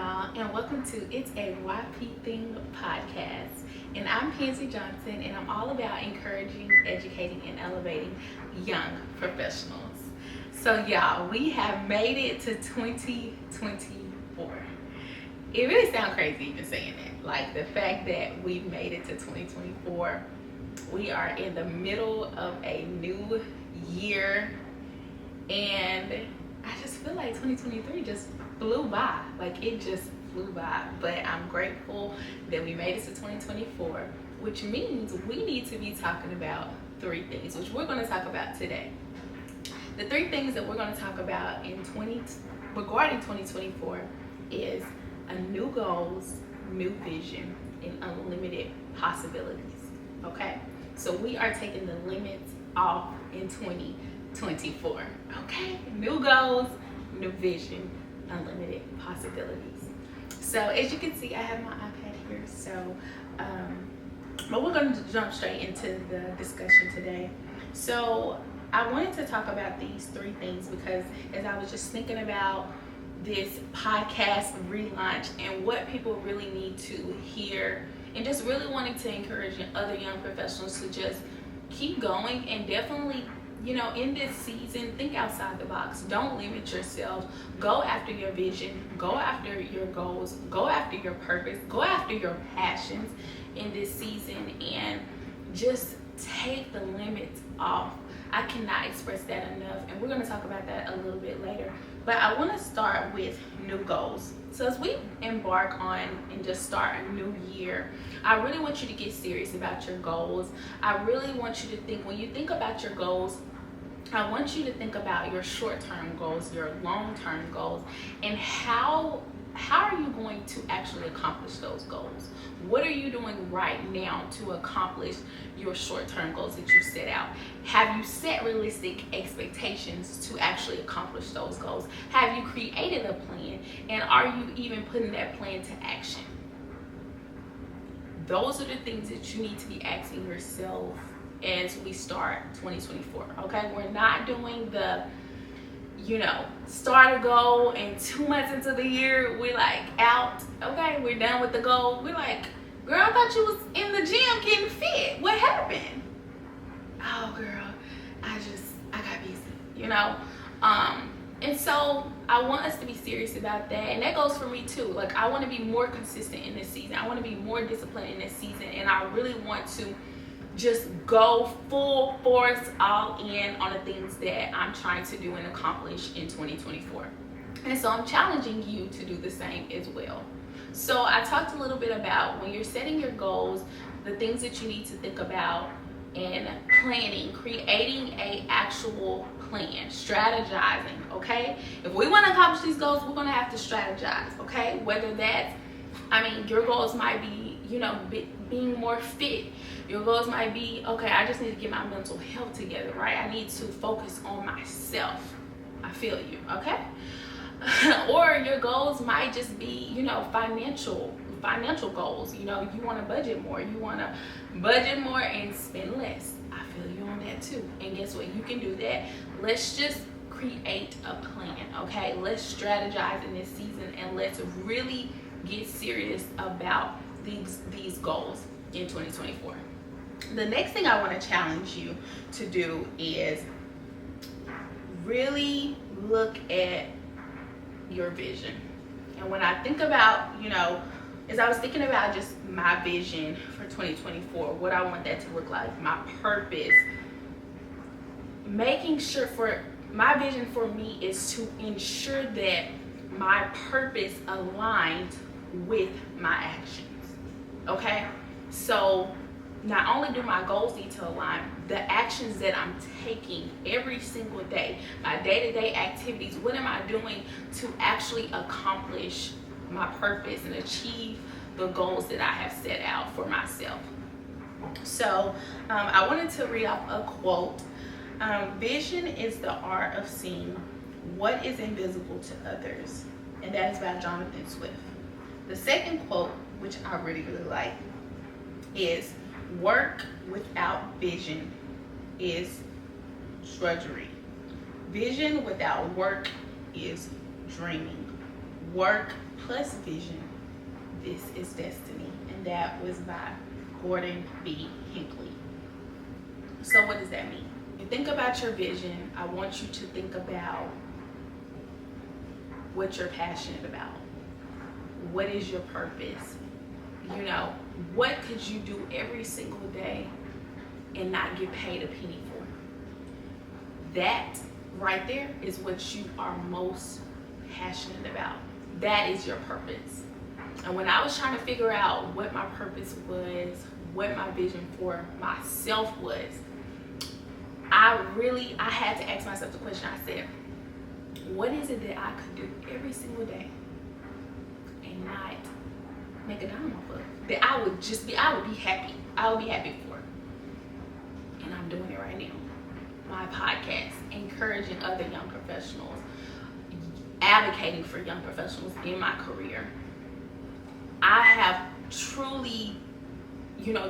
y'all, and welcome to It's a YP Thing podcast. And I'm Pansy Johnson, and I'm all about encouraging, educating, and elevating young professionals. So, y'all, we have made it to 2024. It really sounds crazy even saying that. Like the fact that we've made it to 2024, we are in the middle of a new year, and I just feel like 2023 just flew by. Like it just flew by. But I'm grateful that we made it to 2024, which means we need to be talking about three things, which we're going to talk about today. The three things that we're going to talk about regarding 2024 is a new goals, new vision, and unlimited possibilities. Okay? So we are taking the limits off in 2024. Okay? New goals, new vision, unlimited possibilities. So as you can see, I have my iPad here. So, but we're going to jump straight into the discussion today. So I wanted to talk about these three things because as I was just thinking about this podcast relaunch and what people really need to hear, and just really wanting to encourage other young professionals to just keep going and definitely, in this season, think outside the box. Don't limit yourself. Go after your vision. Go after your goals. Go after your purpose. Go after your passions in this season, and just take the limits off. I cannot express that enough, and we're going to talk about that a little bit later. But I want to start with new goals. So as we embark on and just start a new year, I really want you to get serious about your goals. I really want you to think, when you think about your goals, I want you to think about your short-term goals, your long-term goals, and how are you going to actually accomplish those goals? What are you doing right now to accomplish your short-term goals that you set out? Have you set realistic expectations to actually accomplish those goals? Have you created a plan, and are you even putting that plan to action? Those are the things that you need to be asking yourself as we start 2024. Okay, we're not doing the start a goal and 2 months into the year we're like out. Okay, we're done with the goal. We're like, girl, I thought you was in the gym getting fit. What happened? Oh girl, I got busy, and so I want us to be serious about that, and that goes for me too. Like, I want to be more consistent in this season. I want to be more disciplined in this season, and I really want to just go full force all in on the things that I'm trying to do and accomplish in 2024. And so I'm challenging you to do the same as well. So I talked a little bit about when you're setting your goals, the things that you need to think about, and planning, creating a actual plan, strategizing. Okay, if we want to accomplish these goals, we're going to have to strategize. Okay, whether that's, your goals might be being more fit. Your goals might be, okay, I just need to get my mental health together, right? I need to focus on myself. I feel you, okay? Or your goals might just be, financial goals. You want to budget more. You want to budget more and spend less. I feel you on that too. And guess what? You can do that. Let's just create a plan, okay? Let's strategize in this season, and let's really get serious about these goals in 2024. The next thing I want to challenge you to do is really look at your vision. And when I think about, as I was thinking about just my vision for 2024, what I want that to look like, my purpose, making sure my vision for me is to ensure that my purpose aligns with my actions. Okay? So not only do my goals need to align, the actions that I'm taking every single day, my day-to-day activities, what am I doing to actually accomplish my purpose and achieve the goals that I have set out for myself? So I wanted to read off a quote. Vision is the art of seeing what is invisible to others. And that is by Jonathan Swift. The second quote, which I really, really like, is work without vision is drudgery. Vision without work is dreaming. Work plus vision, this is destiny. And that was by Gordon B. Hinckley. So what does that mean? You think about your vision. I want you to think about what you're passionate about. What is your purpose? You know, what could you do every single day and not get paid a penny for? That right there is what you are most passionate about. That is your purpose. And when I was trying to figure out what my purpose was, what my vision for myself was, I had to ask myself the question. I said, what is it that I could do every single day and not make a dime off of? That I would be happy. I would be happy for. And I'm doing it right now. My podcast, encouraging other young professionals, advocating for young professionals in my career. I have truly,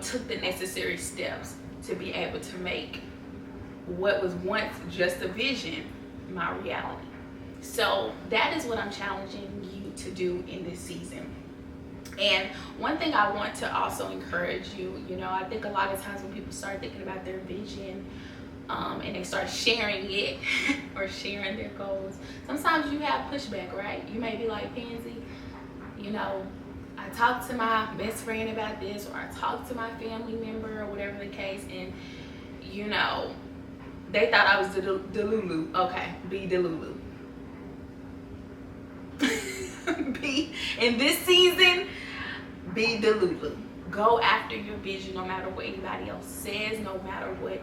took the necessary steps to be able to make what was once just a vision my reality. So that is what I'm challenging you to do in this season. And one thing I want to also encourage you, I think a lot of times when people start thinking about their vision, and they start sharing it or sharing their goals, sometimes you have pushback, right? You may be like, Pansy, I talked to my best friend about this, or I talked to my family member, or whatever the case, and they thought I was Delulu. Okay, be Delulu. Be in this season, be Delulu. Go after your vision, no matter what anybody else says, no matter what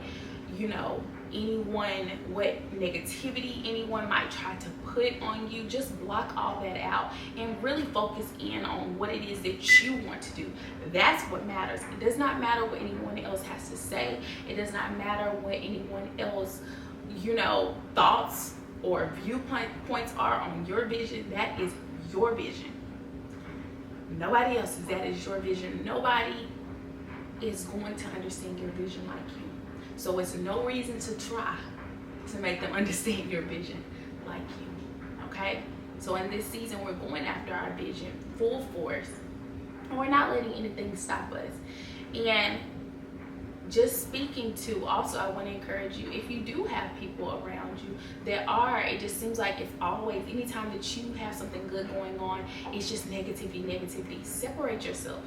what negativity anyone might try to put on you. Just block all that out and really focus in on what it is that you want to do. That's what matters. It does not matter what anyone else has to say. It does not matter what anyone else, thoughts or viewpoints are on your vision. That is your vision. Nobody else's. That is your vision. Nobody is going to understand your vision like you. So it's no reason to try to make them understand your vision like you, okay? So in this season, we're going after our vision full force, and we're not letting anything stop us. And just speaking to, also, I want to encourage you, if you do have people around you it just seems like it's always, anytime that you have something good going on, it's just negativity. Separate yourself.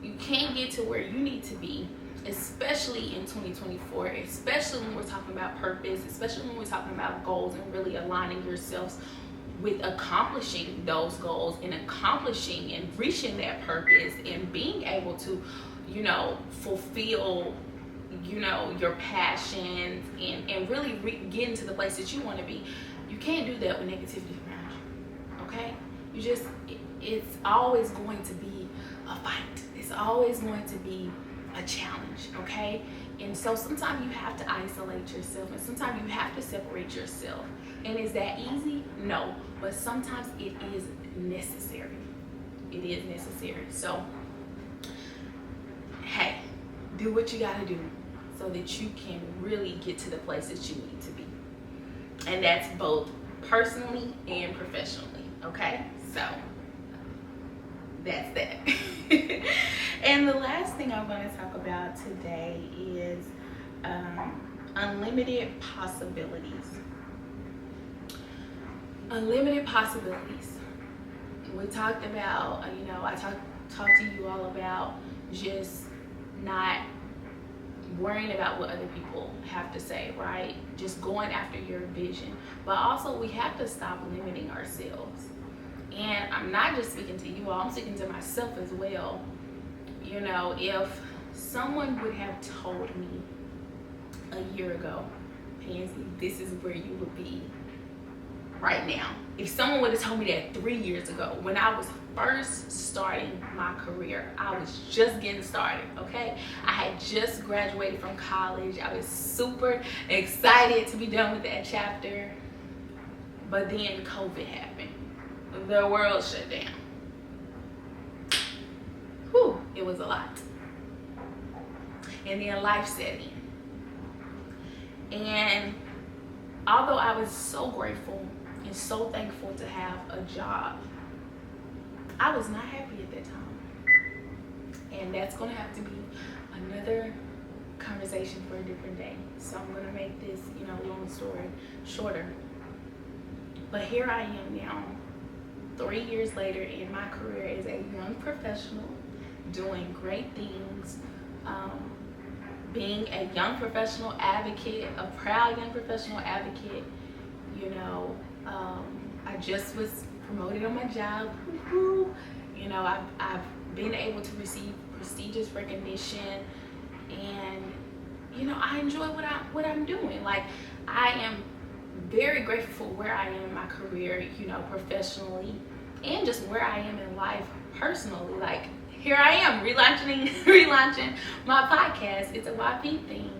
You can't get to where you need to be, especially in 2024, especially when we're talking about purpose, especially when we're talking about goals and really aligning yourselves with accomplishing those goals and accomplishing and reaching that purpose and being able to, fulfill, your passions and really get into the place that you want to be. You can't do that with negativity around you, okay? It's always going to be a fight. It's always going to be a challenge, okay? And so sometimes you have to isolate yourself, and sometimes you have to separate yourself. And is that easy? No, but sometimes it is necessary. It is necessary. So, hey, do what you gotta do so that you can really get to the place that you need to be. And that's both personally and professionally, okay? So, that's that. And the last thing I'm going to talk about today is unlimited possibilities. Unlimited possibilities. We talked about, I talked to you all about just not worrying about what other people have to say, right? Just going after your vision. But also we have to stop limiting ourselves. And I'm not just speaking to you all, I'm speaking to myself as well. If someone would have told me a year ago, Pansy, this is where you would be right now. If someone would have told me that 3 years ago, when I was first starting my career, I was just getting started, okay? I had just graduated from college. I was super excited to be done with that chapter. But then COVID happened. The world shut down. Whew, it was a lot. And then life set in. And although I was so grateful and so thankful to have a job, I was not happy at that time. And that's going to have to be another conversation for a different day. So I'm going to make this, long story shorter. But here I am now, 3 years later in my career as a young professional, doing great things, being a young professional advocate, a proud young professional advocate. I just was promoted on my job. I've been able to receive prestigious recognition, and I enjoy what I'm doing. Like, I am very grateful for where I am in my career, professionally, and just where I am in life personally. Like, here I am relaunching my podcast. It's a YP thing.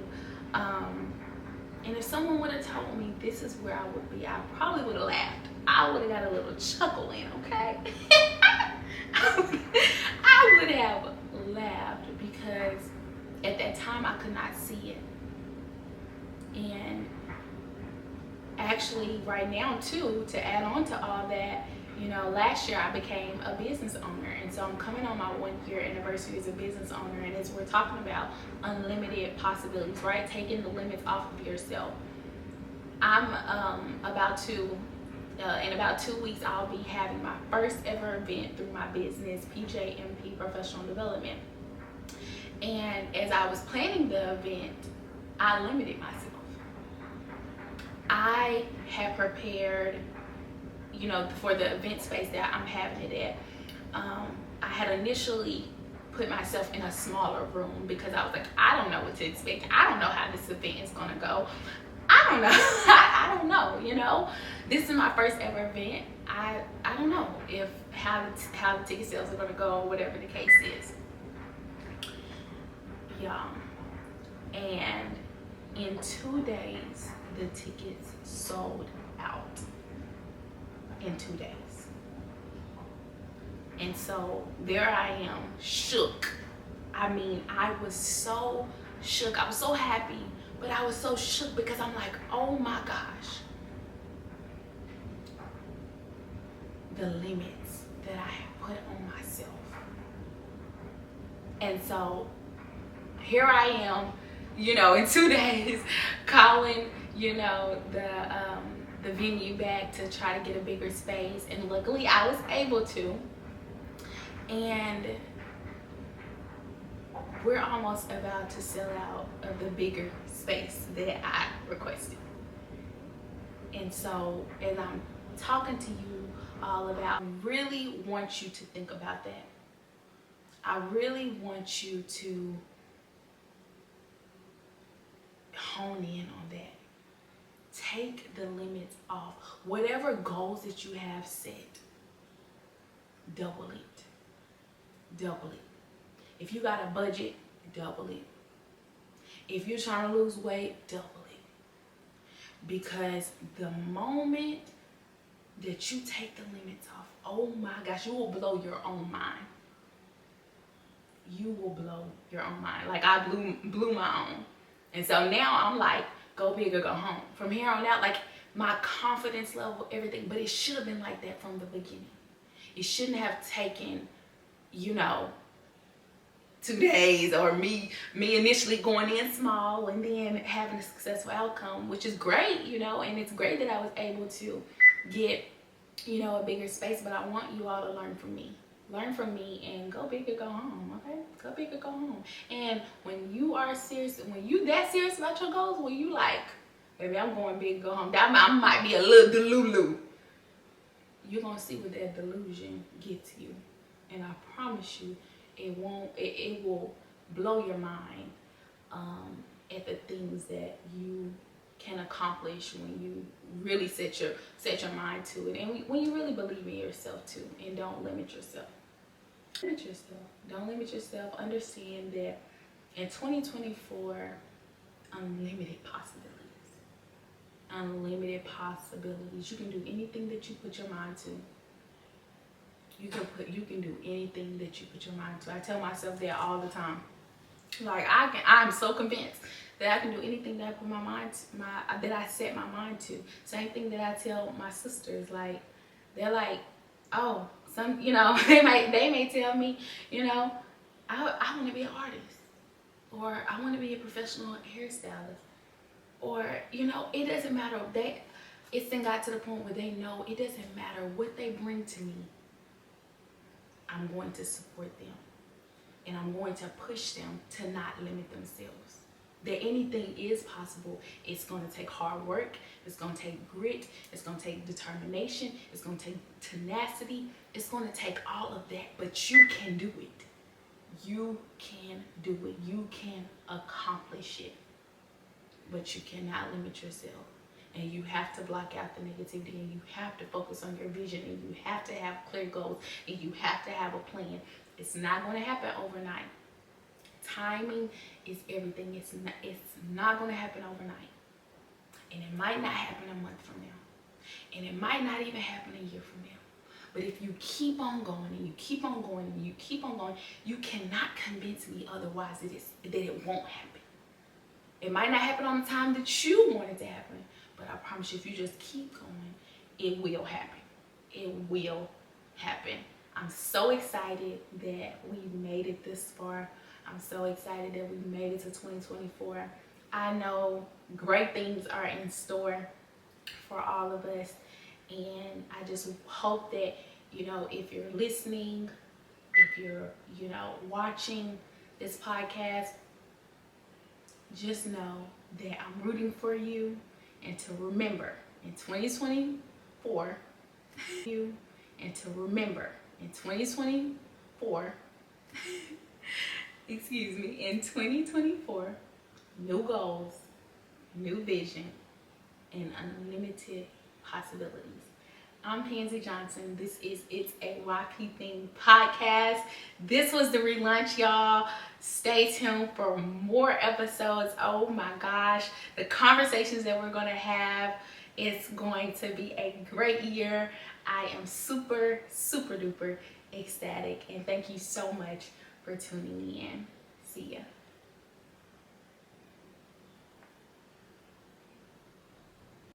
And if someone would have told me this is where I would be, I probably would have laughed. I would have got a little chuckle in, okay? I would have laughed because at that time I could not see it. And actually right now too, to add on to all that, last year I became a business owner, and so I'm coming on my 1-year anniversary as a business owner. And as we're talking about unlimited possibilities, right? Taking the limits off of yourself. I'm in about 2 weeks, I'll be having my first ever event through my business, PJMP Professional Development. And as I was planning the event, I limited myself. I had prepared, for the event space that I'm having it at. I had initially put myself in a smaller room because I was like, I don't know what to expect. I don't know how this event is gonna go. I don't know. I don't know. This is my first ever event. I don't know if how the ticket sales are gonna go or whatever the case is. Yeah. And in 2 days, the tickets sold out. In 2 days. And so there I am, shook. I mean, I was so shook. I was so happy, but I was so shook because I'm like, oh my gosh. The limits that I have put on myself. And so here I am, in 2 days, calling, the venue back to try to get a bigger space. And luckily I was able to. And we're almost about to sell out of the bigger space that I requested. And so as I'm talking to you all about, I really want you to think about that. I really want you to hone in on that. Take the limits off. Whatever goals that you have set, double it. Double it. If you got a budget, double it. If you're trying to lose weight, double it. Because the moment that you take the limits off, oh my gosh, you will blow your own mind. You will blow your own mind. Like, I blew my own. And so now I'm like, go big or go home. From here on out, like, my confidence level, everything. But it should have been like that from the beginning. It shouldn't have taken, 2 days, or me initially going in small and then having a successful outcome, which is great, and it's great that I was able to get, a bigger space. But I want you all to learn from me. Learn from me and go big or go home, okay? Go big or go home. And when you are serious, when you that serious about your goals, when you like, baby, I'm going big, go home. That I might be a little delulu. You're gonna see what that delusion gets you. And I promise you, it will blow your mind at the things that you can accomplish when you really set your mind to it, and when you really believe in yourself too, and don't limit yourself. Don't limit yourself. Understand that in 2024, unlimited possibilities. Unlimited possibilities. You can do anything that you put your mind to. You can do anything that you put your mind to. I tell myself that all the time. Like, I'm so convinced that I can do anything that I put my mind to, that I set my mind to. Same thing that I tell my sisters. Like, they're like, oh, Some, you know, they may tell me, you know, I want to be an artist, or I want to be a professional hairstylist, or, you know, it doesn't matter. It's then got to the point where they know it doesn't matter what they bring to me. I'm going to support them, and I'm going to push them to not limit themselves. That anything is possible. It's going to take hard work. It's going to take grit. It's going to take determination. It's going to take tenacity. It's going to take all of that, but you can do it. You can do it. You can accomplish it, but you cannot limit yourself. And you have to block out the negativity, and you have to focus on your vision, and you have to have clear goals, and you have to have a plan. It's not going to happen overnight. Timing is everything. It's not going to happen overnight. And it might not happen a month from now. And it might not even happen a year from now. But if you keep on going, and you keep on going, and you keep on going, you cannot convince me otherwise that it won't happen. It might not happen on the time that you want it to happen, but I promise you, if you just keep going, it will happen. It will happen. I'm so excited that we made it this far. I'm so excited that we made it to 2024. I know great things are in store for all of us. And I just hope that, you know, if you're listening, if you're, you know, watching this podcast, just know that I'm rooting for you. And to remember in 2024, in 2024, in 2024, new goals, new vision, and unlimited possibilities. I'm Pansy Johnson. This is It's a YP Thing podcast. This was the relaunch, y'all. Stay tuned for more episodes. Oh my gosh, the conversations that we're going to have, it's going to be a great year. I am super, super duper ecstatic, and thank you so much for tuning in. See ya.